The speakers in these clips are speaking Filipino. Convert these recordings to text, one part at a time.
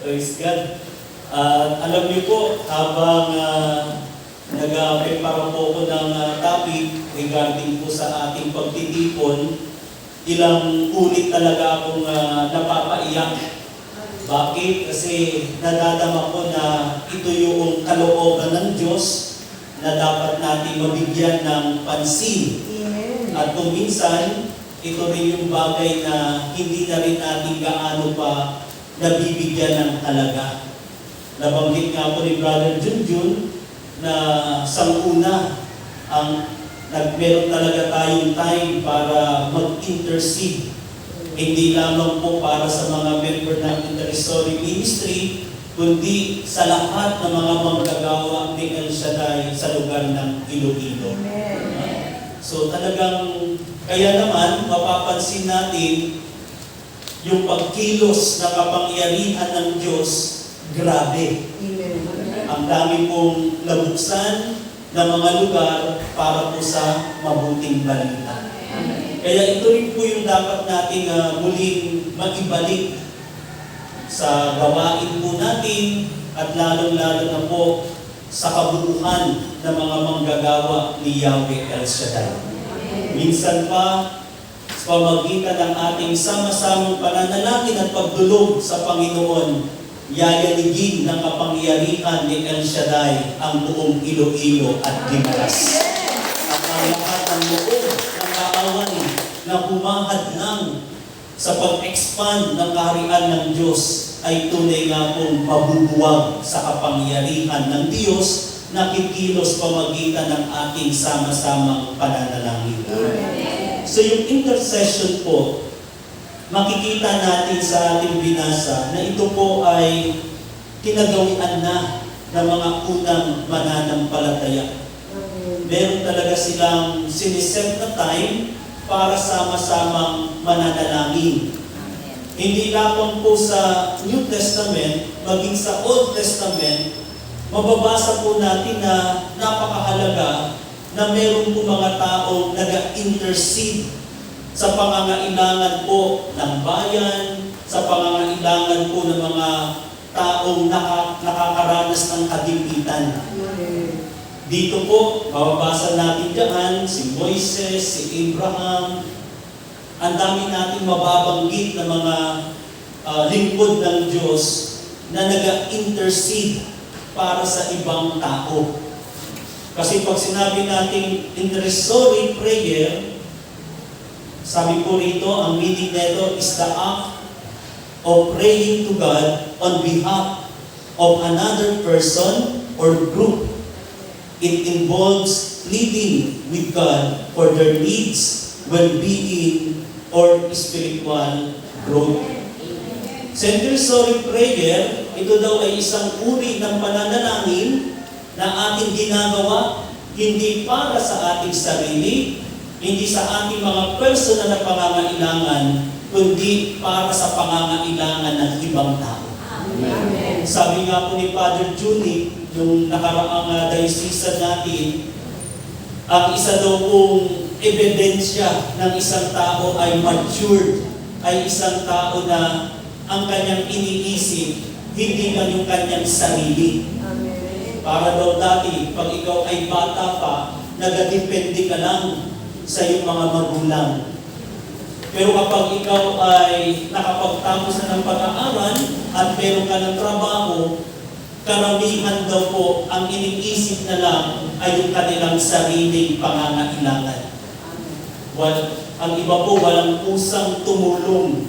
Praise God. Alam niyo po, habang nag-prepare po ko ng topic regarding po sa ating pagtitipon, ilang ulit talaga akong napapaiyak. Bakit? Kasi nadadama ko na ito yung kalooban ng Diyos na dapat natin mabigyan ng pansin. At kung minsan, ito rin yung bagay na hindi na rin natin gaano pa nabibigyan ng halaga. Nabanggit nga po ni Brother Junjun na sanguna meron talaga tayong time para mag-intercede. Hindi lamang po para sa mga member ng intercessory ministry, kundi sa lahat ng mga manggagawa ni El Shaddai sa lugar ng Iloilo. So talagang, kaya naman, mapapansin natin yung pagkilos na kapangyarihan ng Diyos, grabe. Ang dami pong nabuksan na mga lugar para po sa mabuting balita. Kaya ito rin po yung dapat nating muling mag-ibalik sa gawain po natin at lalong-lalo na po sa kabuuan ng mga manggagawa ni Yahweh El Shaddai. Minsan pa, sa pamagitan ng ating sama-samang pananalangin at pagdulog sa Panginoon, yayanigin ng kapangyarihan ni El Shaddai ang buong Iloilo at Guimaras. At ang lahat ng loob ng kaawan na humahad lang sa pag-expand ng kaharian ng Diyos ay tunay nga pong mabubuwag sa kapangyarihan ng Diyos na kikilos pamagitan ng ating sama-samang pananalangin. So yung intercession po, makikita natin sa ating binasa na ito po ay kinagawian na ng mga unang mananampalataya. Meron talaga silang siniset na time para sama-samang mananalangin. Hindi lamang po sa New Testament, maging sa Old Testament, mababasa po natin na napakahalaga na meron po mga taong nag-intercede sa pangangailangan po ng bayan, sa pangangailangan po ng mga taong nakakaranas ng kagipitan. Dito po, mababasa natin dyan, si Moises, si Abraham, ang dami natin mababanggit na mga lingkod ng Diyos na nag-intercede para sa ibang tao. Kasi pag sinabi natin intercessory prayer, sabi po rito, ang meaning nito is the act of praying to God on behalf of another person or group. It involves pleading with God for their needs, well-being, or spiritual growth. Sa intercessory prayer, ito daw ay isang uri ng pananalangin na ating ginagawa hindi para sa ating sarili, hindi sa ating mga personal na pangangailangan, kundi para sa pangangailangan ng ibang tao. Amen. Sabi nga po ni Father Junie, yung nakaraang diocese natin, ang isa daw pong ebidensya ng isang tao ay matured, ay isang tao na ang kanyang iniisip, hindi lang yung kanyang sarili. Para daw dati, pag ikaw ay bata pa, nagadepende ka lang sa iyong mga magulang. Pero kapag ikaw ay nakapagtapos na ng pag-aaral at meron ka ng trabaho, karamihan daw po ang iniisip na lang ay yung kanilang sariling pangangailangan. Ang iba po walang pusang tumulong.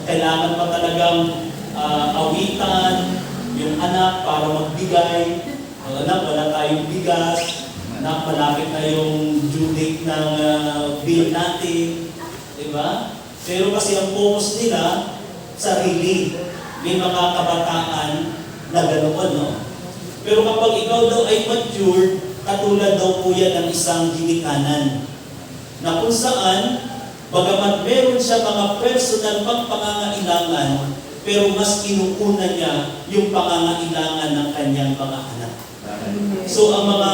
Kailangan pa talagang awitan yung anak para magbigay. Anak, wala tayong bigas. Anak, malapit na yung due date ng bill natin. Diba? Pero kasi ang focus nila, sarili. May mga kabataan na ganoon, no? Pero kapag ikaw daw ay mature, katulad daw po yan ng isang ginikanan. Na kung saan, bagamat meron siya mga personal pangangailangan, pero mas kinuuna niya yung pangangailangan ng kanyang mga anak. So ang mga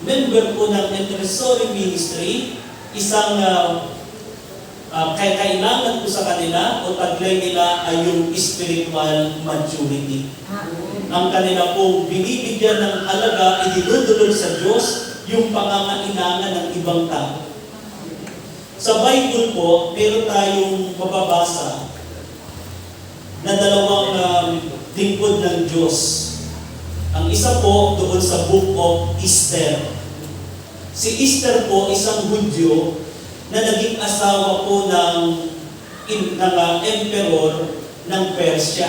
member po ng intercessory ministry, isang kailangan ko sa kanila o taglay nila ay yung spiritual maturity. Ang kanila pong binibigyan ng halaga, idinudulog sa Diyos yung pangangailangan ng ibang tao. Sa Bible po, meron tayong mababasa na dalawang lingkod ng Diyos. Ang isa po doon sa Book of Esther. Si Esther po, isang Hudyo na naging asawa po ng emperor ng Persia.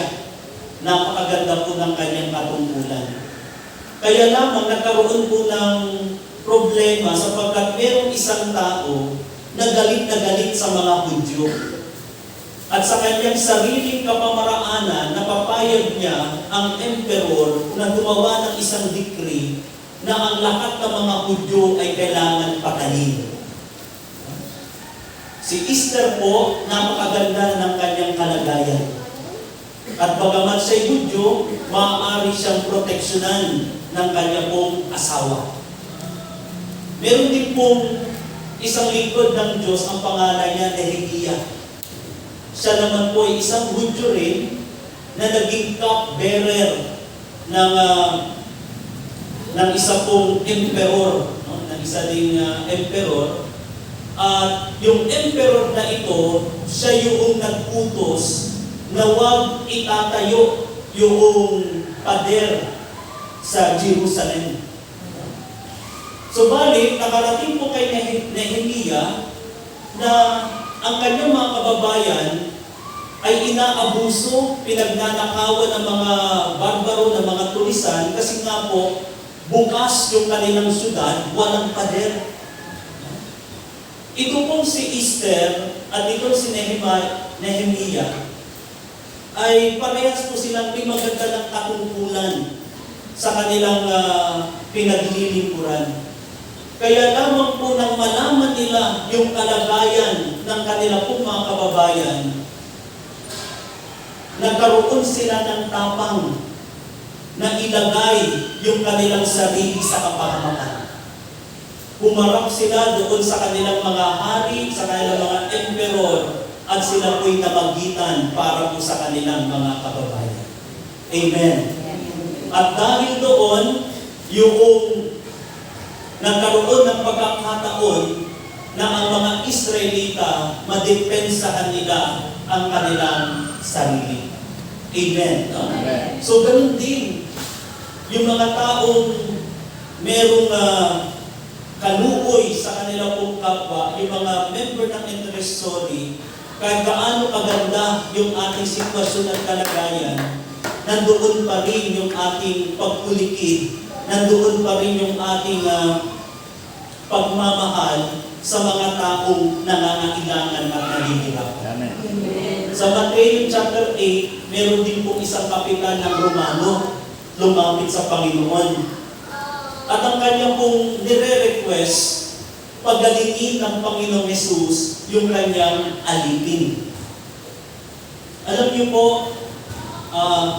Napakaganda po ng kanyang katungkulan. Kaya lamang nagkaroon po ng problema sapagkat merong isang tao na galit sa mga Hudyo. At sa kanyang sariling kapamaraanan, napapayag niya ang emperor na gumawa ng isang decree na ang lahat ng mga Hudyo ay kailangan patayin. Si Esther po, napakaganda ng kanyang kalagayan. At bagamat siya'y Hudyo, maaari siyang proteksyonan ng kanyang pong asawa. Meron din pong isang lingkod ng Diyos, ang pangalan niya Nehemiah. Siya naman po ay isang Hudyo rin na naging cup-bearer ng isa pong emperor, no? Ng isa ding emperor. At yung emperor na ito, siya yung nag-utos na huwag itatayo yung pader sa Jerusalem. Subalit, nakarating po kay Nehemiah na ang kanyang mga kababayan ay inaabuso, pinagnanakawan ng mga barbaro, ng mga tulisan, kasi nga po, bukas yung kanilang syudad, walang pader. Ito pong si Esther at ito si Nehemiah ay parehas po silang may maganda ng katungkulan sa kanilang pinaglilingkuran. Kaya lamang po nang malaman nila yung kalagayan ng kanilang pong mga kababayan, nagkaroon sila ng tapang na ilagay yung kanilang sarili sa kapahamakan. Humarap sila doon sa kanilang mga hari, sa kanilang mga emperor, at sila po'y namagitan para po sa kanilang mga kababayan. Amen. At dahil doon, yung nagkaroon ng pagkakataon na ang mga Israelita madepensahan nila ang kanilang sarili. Amen. No? Amen. So, ganun din. Yung mga taong merong kaluoy sa kanila pong kapwa, yung mga member ng intercessory, kahit gaano kaganda yung ating sitwasyon at kalagayan, nandoon pa rin yung ating pagpulikid, nandoon pa rin yung ating pagmamahal sa mga taong nangangailangan at nahihirapan. Amen. Sa Matthew chapter 8, meron din pong isang kapitan ng Romano lumapit sa Panginoon. At ang kanyang pong nire-request, pagalingin ng Panginoong Jesus yung kanyang alipin. Alam niyo po,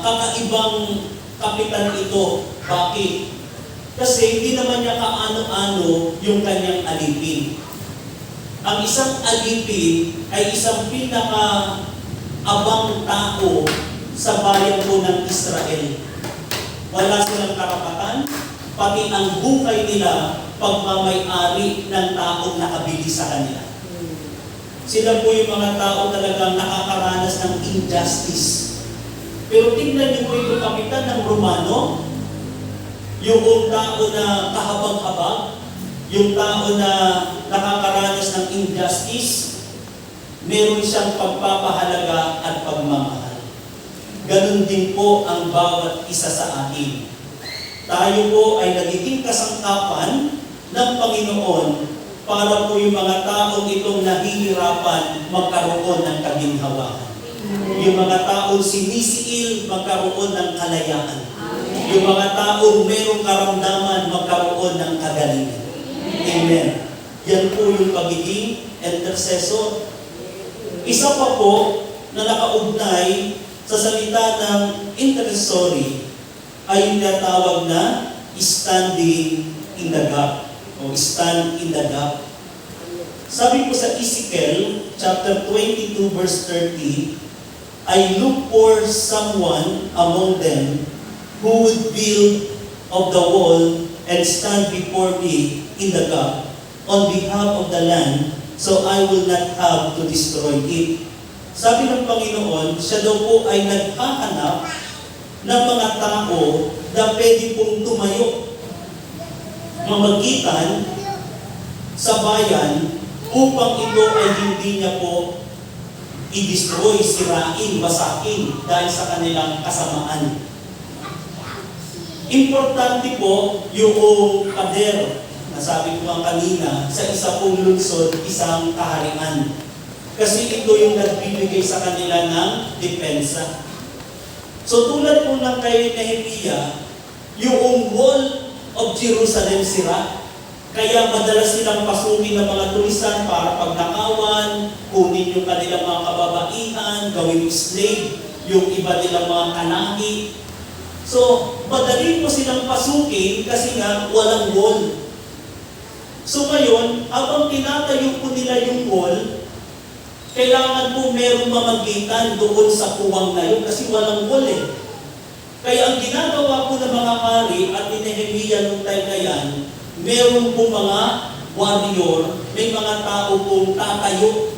kakaibang kapitan ito. Bakit? Kasi hindi naman niya kaano-ano yung kanyang alipin. Ang isang alipin ay isang pinaka-abang tao sa bayan po ng Israel. Wala silang karapatan, pati ang buhay nila pagmamay-ari ng taong nakabili sa kanila. Sila po yung mga tao talagang nakakaranas ng injustice. Pero tingnan niyo po yung kapitan ng Romano, yung tao na kahabag-habag, yung tao na nakakaranas ng injustice, meron siyang pagpapahalaga at pagmamahal. Ganun din po ang bawat isa sa atin. Tayo po ay nagiging kasangkapan ng Panginoon para po yung mga taong itong nahihirapan magkaroon ng kaginhawaan. Yung mga taong sinisiil magkaroon ng kalayaan. Yung mga taong merong karamdaman magkaroon ng kagalingan. Amen. Yan po yung pagiging intercessor. Isa pa po na nakaugnay sa salita ng intercessory ay yung tinatawag na standing in the gap o stand in the gap. Sabi po sa Ezekiel, chapter 22, verse 30, I look for someone among them who would build of the wall and stand before me in the gap on behalf of the land, so I will not have to destroy it. Sabi ng Panginoon, siya daw po ay naghahanap ng mga tao na pwede pong tumayo, mamagitan sa bayan upang ito ay hindi niya po i-destroy, sirain, basakin dahil sa kanilang kasamaan. Importante po yung pader na sabi ko nga kanina, sa isa pong lungsod, isang kaharian. Kasi ito yung nagbibigay sa kanila ng depensa. So tulad po ng kay Nehemiah, yung wall of Jerusalem sira. Kaya madalas silang pasukin ng mga tulisan para pagnakawan, kunin yung kanilang mga kababaihan, gawin yung slave, yung iba nilang mga kanahi. So, madali po silang pasukin kasi nga walang wall. So ngayon, habang tinatayo po nila yung wall, kailangan po merong mamagitan doon sa puwang na yun kasi walang wall eh. Kaya ang ginagawa po ng mga hari at ni Nehemiah nung time na yan, meron po mga warrior, may mga tao pong tatayo.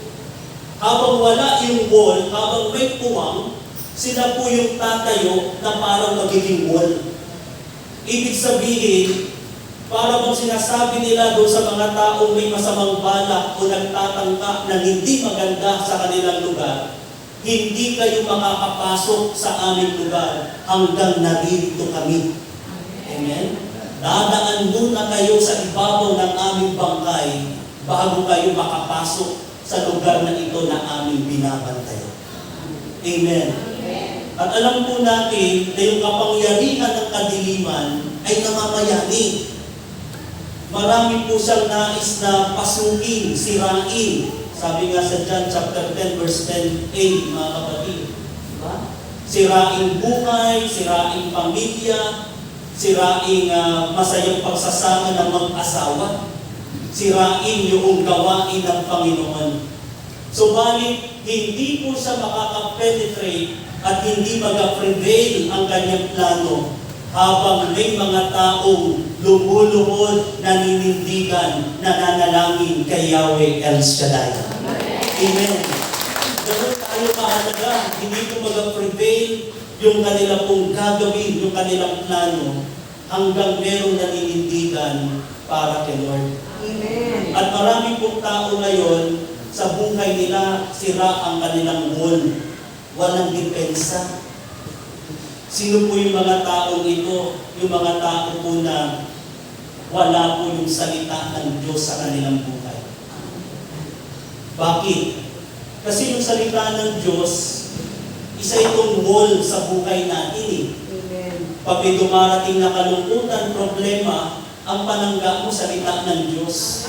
Habang wala yung wall, habang may puwang, sila po yung tatayo na parang magiging wall. Ibig sabihin, para bang sinasabi nila doon sa mga taong may masamang balak o nagtatangka na hindi maganda sa kanilang lugar, hindi kayo makakapasok sa aming lugar hanggang narito kami. Amen? Dadaan muna kayo sa ibabaw ng aming bangkay bago kayo makapasok sa lugar na ito na aming binabantayan. Amen. At alam po natin na yung kapangyarihan ng kadiliman ay namamayani. Marami po siyang nais na pasukin, sirain. Sabi nga sa John chapter 10 verse 10a, mga kapatid. Diba? Sirain buhay, sirain pamilya, sirain masayang pagsasama ng mag-asawa, sirain yung gawain ng Panginoon. Subalit, hindi po siya makaka-penetrate at hindi mag-prevail ang kanyang plano habang may mga taong lumuluhod, naninindigan, nananalangin kay Yahweh El Shaddai. Amen. Ganun tayo mahalaga. Hindi po mag-prevail yung kanila pong gagawin, yung kanilang plano, hanggang merong naninindigan para kay Lord. Amen. At marami pong tao ngayon, sa buhay nila, sira ang kanilang wall. Walang depensa. Sino po yung mga taong ito? Yung mga tao po na wala po yung salita ng Diyos sa kanilang buhay. Bakit? Kasi yung salita ng Diyos, isa itong wall sa buhay natin eh. Amen. Pag may dumarating na kalungkutan, problema, ang panangga mo salita ng Diyos.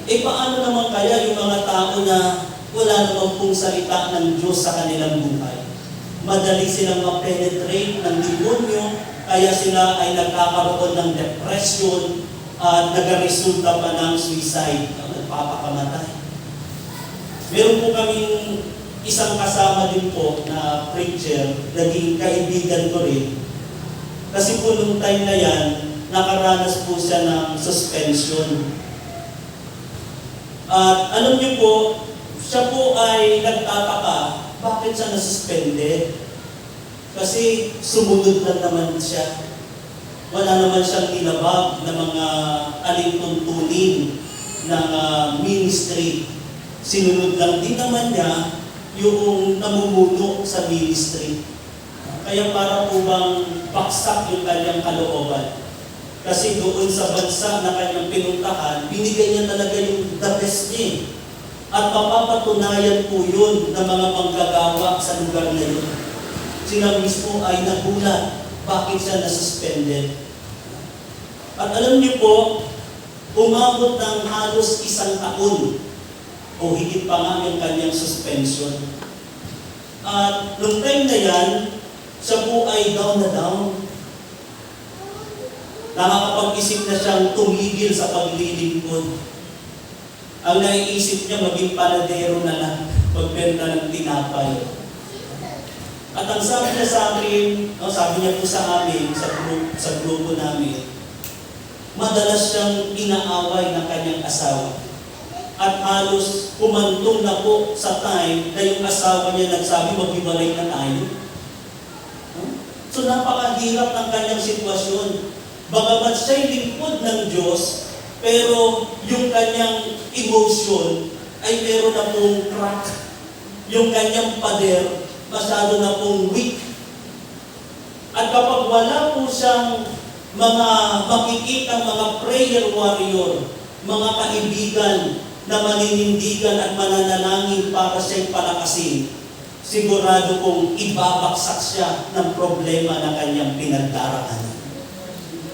Eh paano naman kaya yung mga tao na wala naman pong salita ng Diyos sa kanilang buhay? Madali silang ma-penetrate ng demonyo, kaya sila ay nagkakaroon ng depression at nagresulta pa ng suicide, nagpapakamatay. Meron po kaming isang kasama din po na preacher, naging kaibigan ko rin. Kasi po nung time na yan, nakaranas po siya ng suspension. At alam niyo po, siya po ay nagtataka, bakit siya nasuspended? Kasi sumunod lang naman siya. Wala naman siyang nilabag na mga alintuntunin ng ministry. Sinunod lang din naman niya yung namumuno sa ministry. Kaya para po bang baksak yung kanyang kalooban. Kasi doon sa bansa na kanyang pinuntahan, binigay niya talaga yung the best niya. At mapapatunayan po yun ng mga manggagawa sa lugar na yun. Sila mismo ay nagulat. Bakit siya nasuspended? At alam niyo po, umabot ng halos 1 taon o higit pa nga yung kanyang suspension. At nung time na yan, siya po ay down na down. Nakakapag-isip na siyang tumigil sa paglilingkod. Ang naiisip niya, maging panadero na lang, magbenta ng tinapay. At ang sabi niya sa akin, sabi niya po sa amin, sa grupo namin, madalas siyang inaaway ng kanyang asawa. At halos kumantong na po sa time na yung asawa niya nagsabi, maghiwalay na tayo. So napakahirap ng kanyang sitwasyon. Bagamat siya'y lingkod ng Diyos, pero yung kanyang emotion ay meron na pong crack. Yung kanyang pader, masyado na pong weak. At kapag wala po siyang mga makikita, mga prayer warrior, mga kaibigan na maninindigan at mananalangin para siya'y palakasin, sigurado kong ibabaksak siya ng problema na kanyang pinagdaraanan.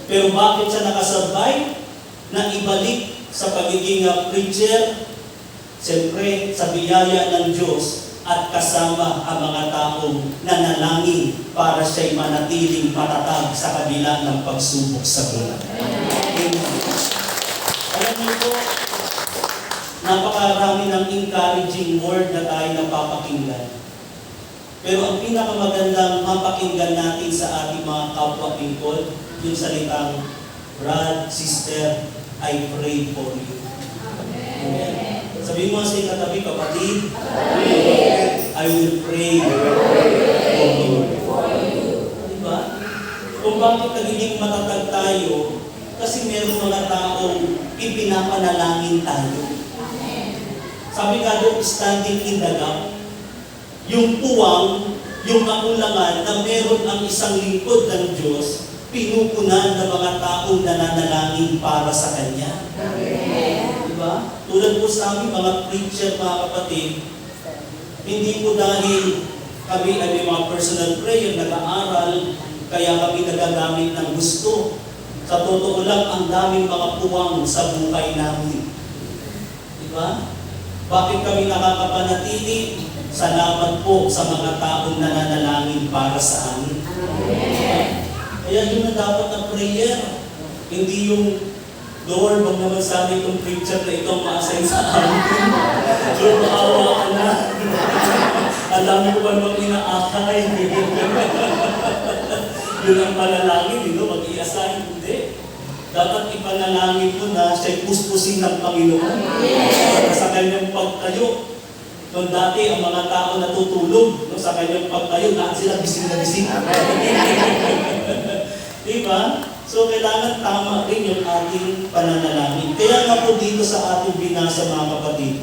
Pero bakit siya nakasurvive? Na ibalik sa pagiging preacher, siyempre sa biyaya ng Diyos at kasama ang mga taong nanalangin para siya'y manatiling matatag sa kabila ng pagsubok sa buhay. Alam niyo po, napakarami ng encouraging word na tayo napapakinggan. Pero ang pinakamagandang mapakinggan natin sa ating mga kapwa lingkod, yung salitang, "Brad, sister, I pray for you." Amen. Sabihin mo sa katabi, kapatid, I will pray for you. Diba? Kung bakit nagiging matatag tayo, kasi meron mga taong ipinapanalangin tayo. Sabi nga doon, standing in the gap, yung puwang, yung kakulangan na meron ang isang lingkod ng Diyos, pinupunan ng mga taong nananalangin para sa Kanya. Diba? Tulad po sa amin, mga preacher, mga kapatid, hindi po dahil kami ay may mga personal prayer, nag-aaral, kaya kami nagagamit ng gusto. Sa totoo lang, ang daming mga puwang sa buhay namin. Diba? Bakit kami nakakapanatili? Salamat po sa mga taong nananalangin para sa amin. Kaya yun na dapat na prayer. Hindi yung, Lord, wag naman sa amin itong preacher na itong ma-assign sa amin. Lord, maawa ka na. Ang dami ko ba naman inaakay. Yun ang panalangin, mag-i-assign. Hindi. Dapat ipanalangin mo na siya'y puspusin ng Panginoon. Para sa kanyang pagtayo. Noong dati, ang mga tao natutulog sa kanyang pagtayo, lahat sila gising na gising. Diba? So, kailangan tama rin yung ating pananalangin. Kaya nga po dito sa ating binasa, mga kapatid,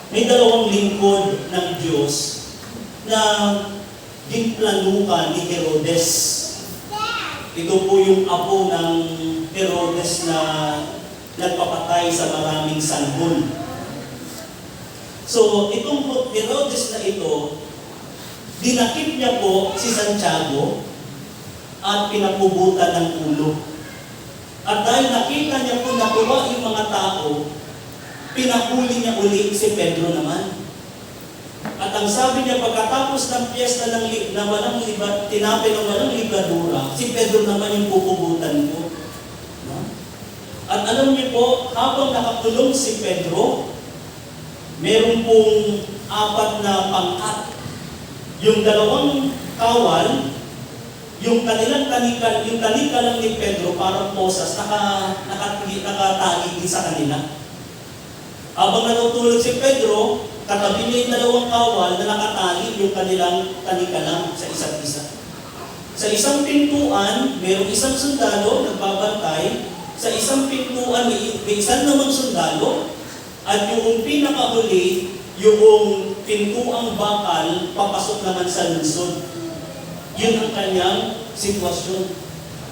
may dalawang lingkod ng Diyos na ginplanukan ni Herodes. Ito po yung apo ng Herodes na nagpapatay sa maraming sanggol. So, itong Herodes na ito, dinakip niya po si Santiago at pinapubutan ng ulo. At dahil nakita niya po natuwa yung mga tao, pinahuli niya uli si Pedro naman. At ang sabi niya, pagkatapos ng piyesta na walang tinapay ng walang libadura, si Pedro naman yung pupubutan ko. No? At alam niyo po, habang nakakulong si Pedro, meron pong 4 na pangkat. Yung dalawang kawal, yung kanilang talikal, yung talikal lang ni Pedro, parang posas, nakatali din sa kanila. Habang natutulog si Pedro, katabi niya yung dalawang kawal na nakatali yung kanilang talikalang sa isa't isa. Sa isang pintuan, mayroong isang sundalo nagbabantay. Sa isang pintuan, may isang namang sundalo. At yung pinakahuli, yung pintuang bakal, papasok naman sa lungsod. Yun ang kanyang sitwasyon.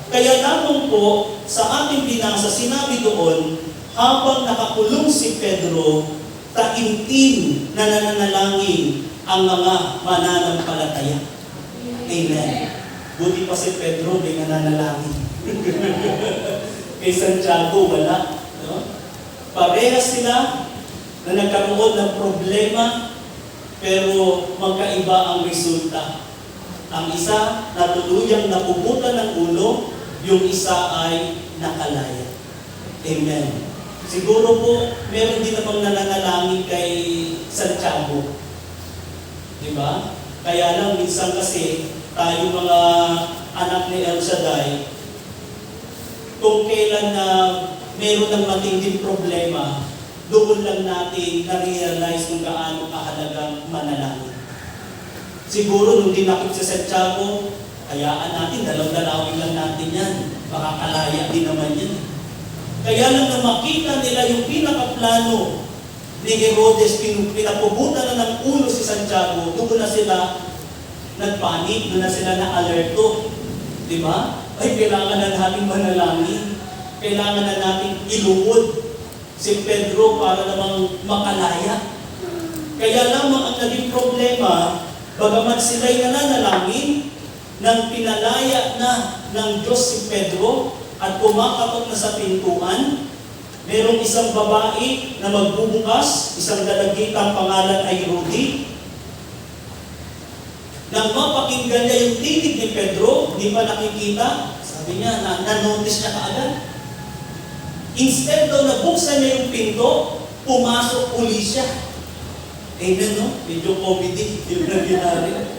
Kaya lamang po, sa ating binasa, sinabi doon, habang nakakulong si Pedro, taimtim na nananalangin ang mga mananampalataya. Amen. Buti pa si Pedro, may nananalangin. Kay Santiago, wala. No? Parehas sila na nagkaroon ng problema, pero magkaiba ang resulta. Ang isa, natuluyang napuputan ng ulo, yung isa ay nakalaya. Amen. Siguro po, meron din namang nananalangin kay Santiago. Di ba? Kaya lang, minsan kasi, tayo mga anak ni El Shaddai, kung kailan na meron ng matinding problema, doon lang natin na-realize kung gaano kahalagang manalangin. Siguro, nung dinakip sa Santiago, hayaan natin, dalawin lang natin yan. Makakalaya din naman yan. Kaya lang na makita nila yung pinakaplano ni Herodes, pinapubutan na ng ulo si Santiago, doon na sila nagpanik, doon na sila na-alerto. Di ba? Ay, kailangan na natin manalangin. Kailangan na natin iluwod si Pedro para namang makalaya. Kaya lamang ang naging problema, bagamat sila'y nananalangin, nang pinalaya na ng Diyos si Pedro, at kumakatok na sa pintuan, merong isang babae na magbubukas, isang dalagitang pangalan ay Rudy. Nang mapakinggan niya yung tinig ni Pedro, hindi pa nakikita, sabi niya, na-notice niya kaagad. Instead daw na buksan niya yung pinto, pumasok uli siya. Amen, no? Medyo comedy, yung nangyari.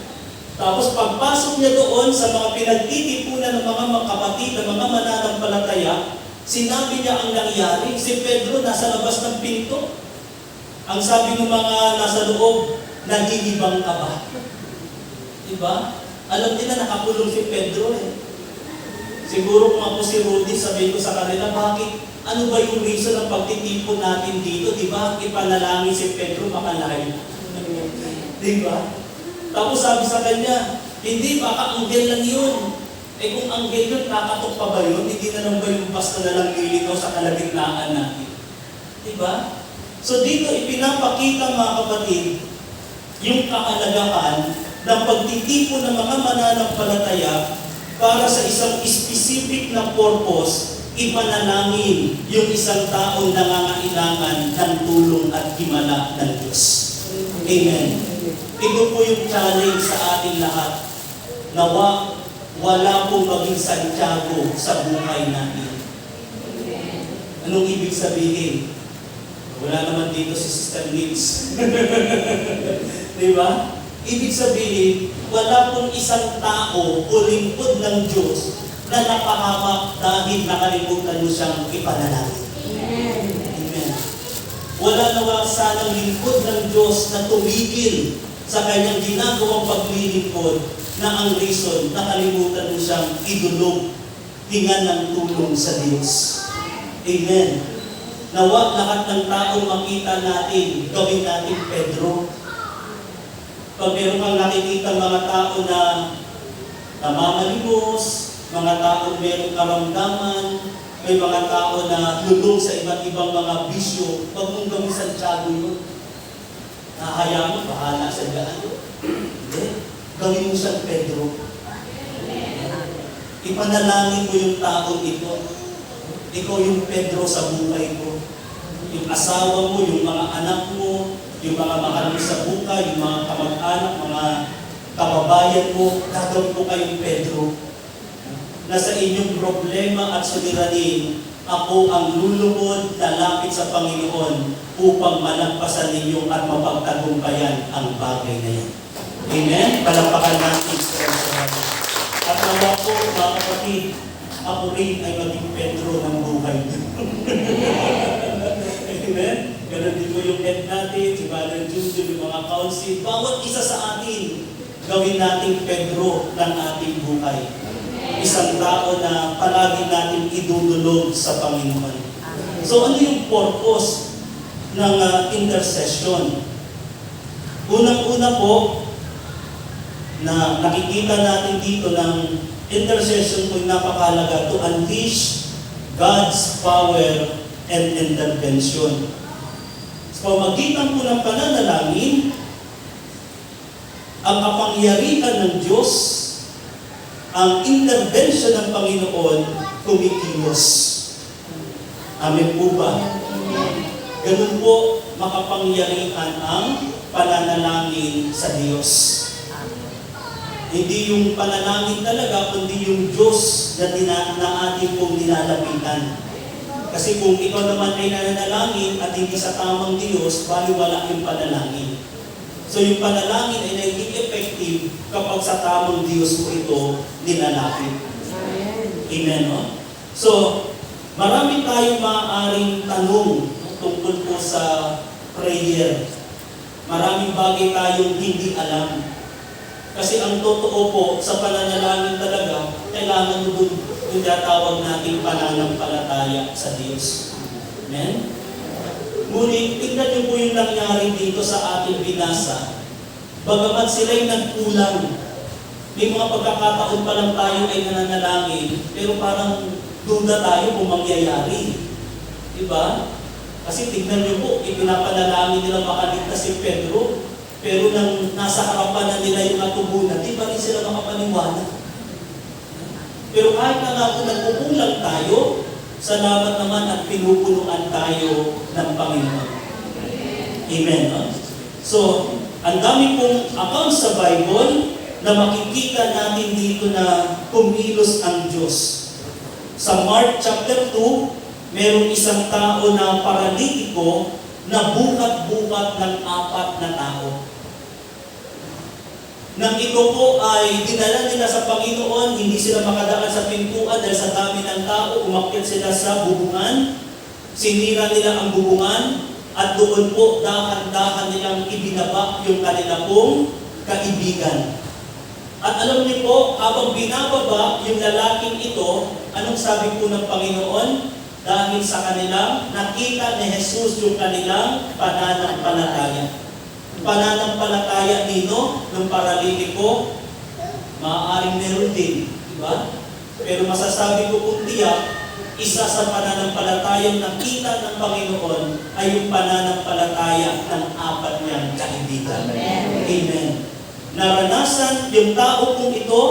Tapos pagpasok niya doon sa mga pinagtitipunan ng mga kapatid, ng mga mananampalataya, sinabi niya ang nangyari. Si Pedro nasa labas ng pinto. Ang sabi ng mga nasa loob, nagigibang ka ba? Diba? Alam nila nakakulong si Pedro eh. Siguro kung ako si Rudy, sabihin ko sa kanila, bakit? Ano ba yung reason ng pagtitipon natin dito? Diba? Ipanalangin si Pedro makalayo. Diba? Tapos sabi sa kanya, hindi, baka anghel lang yun. Eh kung anghel yun, kakatok pa ba yun? Hindi na lang ba yung basta na lang lilitaw sa kalagitnaan natin? Diba? So dito ipinapakita mga kapatid, yung kahalagahan ng pagtitipon ng mga mananampalataya para sa isang specific na purpose, ipanalangin yung isang taong nangangailangan ng tulong at himala ng Diyos. Amen. Ito po yung challenge sa ating lahat. Nawa, wala pong maging Santiago sa buhay natin. Anong ibig sabihin? Wala naman dito si Sister Nitz. Di ba? Ibig sabihin, wala pong isang tao o lingkod ng Diyos na napahamak dahil nakalimutan mo siyang ipanalangin. Amen. Wala naman sanang lingkod ng Diyos na tumigil sa kanyang ginagawang paglilingkod na ang reason, nakalimutan mo siyang idulog, hingan ng tulong sa Diyos. Amen. Nawa lahat ng taong makita natin, gawin natin Pedro. Pag meron kang nakikita mga tao na namamalimos, mga taong merong karamdaman, may mga tao na lulong sa iba't ibang mga bisyo, wag mong gawin Santiago yun. Nahaya mo, bahala sa daan. Hindi. Gawin mo siyang Pedro. Ipanalangin mo yung taong ito. Ikaw yung Pedro sa buhay ko. Yung asawa mo, yung mga anak mo, yung mga mahal mo sa buhay, yung mga kamag-anak, mga kababayan mo, gagawin ko kayong Pedro. Nasa inyong problema at suliranin, ako ang lulubod na lapit sa Panginoon upang malagpasan ninyo at mapagtagumpayan ang bagay na yan. Amen? Palampakan natin sa Lord. At nawa po, mga kapatid, ako rin ay maging Pedro ng buhay. Amen? Ganun din po yung head natin, si Father Junjun, yung mga council. Bawat isa sa atin, gawin nating Pedro ng ating buhay. Isang tao na palagi natin idudulog sa Panginoon. So ano yung purpose ng intercession? Unang-una po, na nakikita natin dito ng intercession po yung napakahalaga to unleash God's power and intervention. So pamagitan po ng pananalangin, ang kapangyarihan ng Diyos, ang intervention ng Panginoon, kumikilos. Amen po ba? Ganun po makapangyarihan ang pananalangin sa Diyos. Hindi yung panalangin talaga, kundi yung Diyos na ating pong nilalapitan. Kasi kung ikaw naman ay nananalangin at hindi sa tamang Diyos, baliwala yung panalangin. So yung panalangin ay naging effective kapag sa tamang Diyos mo ito nilalapit. Amen, no? So, marami tayong maaaring tanong tungkol po sa prayer. Maraming bagay tayong hindi alam. Kasi ang totoo po sa pananalangin talaga, kailangan mo yung tinatawag nating pananampalataya sa Diyos. Amen? Ngunit, tingnan niyo po yung nangyari dito sa ating binasa. Bagamat sila'y nagkulang, may mga pagkakataon pa lang tayo ay nananalangin, pero parang duda tayo kung mangyayari. Diba? Kasi tingnan niyo po, ipinapanalangin nila makaligtas si Pedro, pero nang nasa harapan na nila yung natubunan, di ba rin sila makapaniwala? Pero kahit na nga kung nagkukulang tayo, salamat naman at pinupunuan tayo ng Panginoon. Amen. No? So, ang dami pong account sa Bible na makikita natin dito na kumilos ang Diyos. Sa Mark chapter 2, merong isang tao na paralitiko na bukat-bukat ng 4 na tao. Nang ito po ay dinala nila sa Panginoon, hindi sila makadaan sa pintuan dahil sa dami ng tao, umakyat sila sa bubungan, sinira nila ang bubungan, at doon po dahan-dahan nilang ibinaba yung kanila pong kaibigan. At alam niyo po, habang binababa yung lalaking ito, anong sabi po ng Panginoon? Dahil sa kanilang nakita ni Jesus yung kanilang pananampalataya. Pananampalataya nino ng paralitiko, maaaring meron din, di ba? Pero masasabi ko kung tiyak, isa sa pananampalatayang nakita ng Panginoon ay yung pananampalataya ng 4 niyang kaibigan. Amen. Naranasan yung tao kong ito,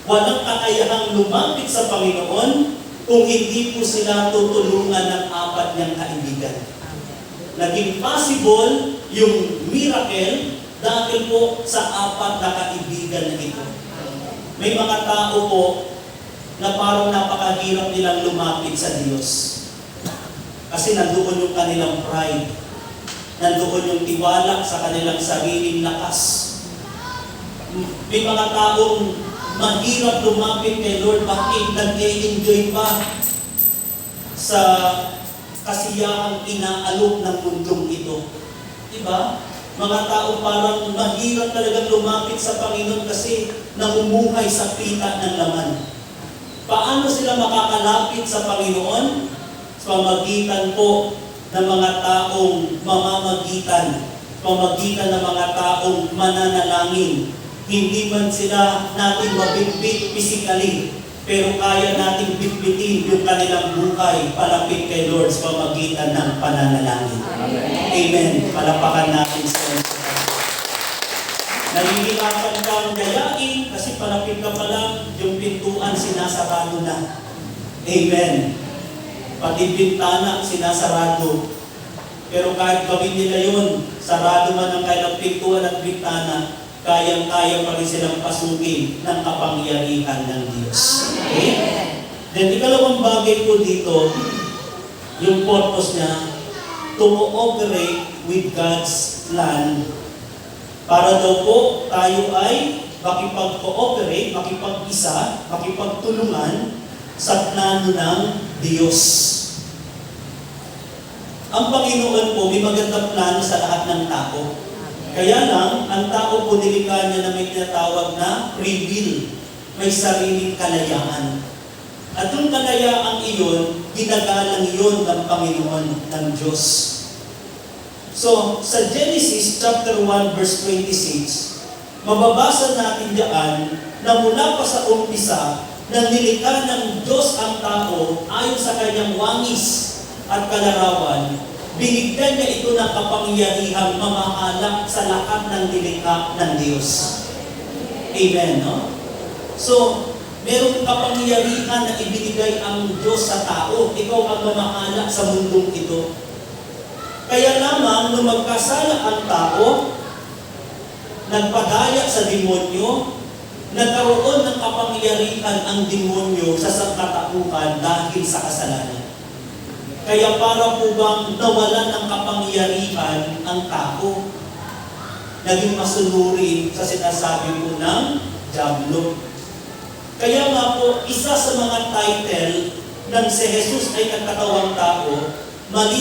walang kakayahang lumapit sa Panginoon kung hindi po sila tutulungan ng 4 niyang kaibigan. Naging possible yung miracle dahil po sa 4 na kaibigan na ito. May mga tao po na parang napakahirap nilang lumapit sa Diyos. Kasi nandoon yung kanilang pride. Nandoon yung tiwala sa kanilang sariling lakas. May mga taong mahirap lumapit kay Lord. Bakit? Nag-enjoy pa sa kasiyahang inaalok ng mundong ito. Diba? Mga tao parang mahirap talagang lumapit sa Panginoon kasi namumuhay sa pita ng laman. Paano sila makakalapit sa Panginoon? Sa pamagitan po ng mga taong mamamagitan, pamagitan ng mga taong mananalangin. Hindi man sila natin mabitbit physically, pero kaya nating bitbitin yung kanilang buhay palapit kay Lord sa pamagitan ng pananalangin. Amen. Palapakan natin sa Lord. Naliligapan kang gayain kasi palapit ka pa lang, yung pintuan sinasarado na. Amen. Pati bintana sinasarado. Pero kahit gawin nila yun, sarado man ang kailang pintuan at bintana, kayang-kaya pa rin silang pasukin ng kapangyarihan ng Diyos. Okay? Then, ikalawang bagay po dito, yung purpose niya, to cooperate with God's plan. Para daw po tayo ay makipag-cooperate, makipag-isa, makipagtulungan sa plano ng Diyos. Ang Panginoon po, may magandang plano sa lahat ng tao. Kaya lang, ang tao po nilikha niya na may tinatawag na free will. May sariling kalayaan. At yung kalayaang iyon, ginagalang iyon ng Panginoon ng Diyos. So, sa Genesis chapter 1 verse 26, mababasa natin diyan na mula pa sa umpisa, nang nilikha ng Diyos ang tao ayon sa kanyang wangis at kalarawan, binigyan niya ito ng kapangyarihang mamahala sa lahat ng nilikha ng Diyos. Amen, no? So, merong kapangyarihan na ibinigay ang Diyos sa tao. Ikaw ang mamahala sa mundong ito. Kaya lamang, nung magkasala ang tao, nagpadaya sa demonyo, nagkaroon ng kapangyarihan ang demonyo sa sangkatauhan dahil sa kasalanan. Kaya para po bang nawalan ng kapangyarihan ang tao? Naging masunuri sa sinasabi po ng Diablo. Kaya nga po, isa sa mga title ng si Jesus ay nagkatawang tao, mali